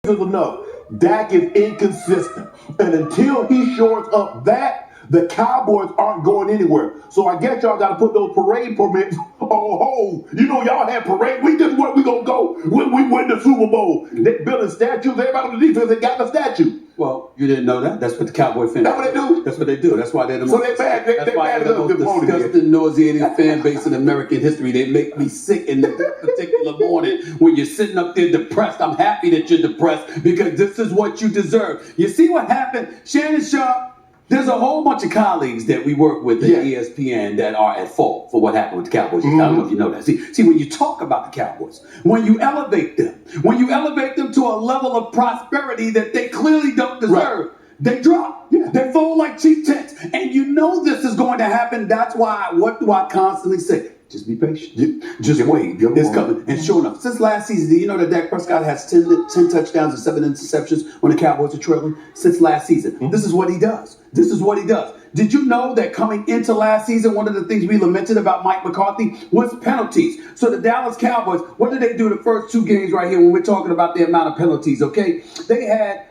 enough. Dak is inconsistent. And until he shores up that, the Cowboys aren't going anywhere. So I guess y'all got to put those parade permits on hold. You know, y'all had parade. We just where we going to go when we win the Super Bowl. They building statues. Everybody on the defense, they got the statue. Well, you didn't know that? That's what the Cowboy fans do. That's what they do? That's what they do. That's why they're the So most, they bad. That's why they're the most disgusting, nauseating fan base in American history. They make me sick in the particular morning when you're sitting up there depressed. I'm happy that you're depressed because this is what you deserve. You see what happened? Shannon Sharp, there's a whole bunch of colleagues that we work with at ESPN that are at fault for what happened with the Cowboys. I don't know if you know that. See, when you talk about the Cowboys, when you elevate them to a level of prosperity that they clearly don't deserve, they drop. They fold like cheap tents. And you know this is going to happen. That's why, what do I constantly say? Just be patient. Just wait. It's coming. And sure enough, since last season, do you know that Dak Prescott has 10 touchdowns and 7 interceptions when the Cowboys are trailing? Since last season. This is what he does. This is what he does. Did you know that coming into last season, one of the things we lamented about Mike McCarthy was penalties? So the Dallas Cowboys, what did they do the first 2 games right here when we're talking about the amount of penalties, okay? They had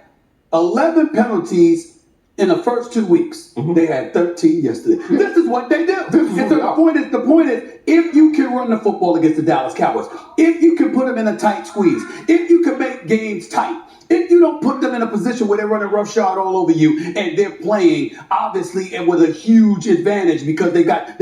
11 penalties in the first 2 weeks. They had 13 yesterday. This is what they do. And so the point is, if you can run the football against the Dallas Cowboys, if you can put them in a tight squeeze, if you can make games tight, if you don't put them in a position where they're running roughshod all over you and they're playing obviously and with a huge advantage because they're up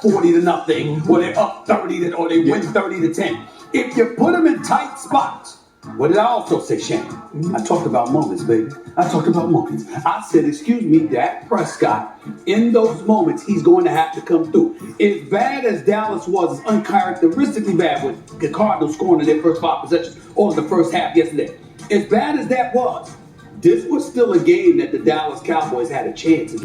40-0 or they're up 30 or they win 30-10. If you put them in tight spots, what did I also say, Shannon? I talked about moments, baby. I talked about moments. I said, excuse me, Dak Prescott, in those moments, he's going to have to come through. As bad as Dallas was, it's uncharacteristically bad with the Cardinals scoring in their first 5 possessions or the first half yesterday. As bad as that was, this was still a game that the Dallas Cowboys had a chance against.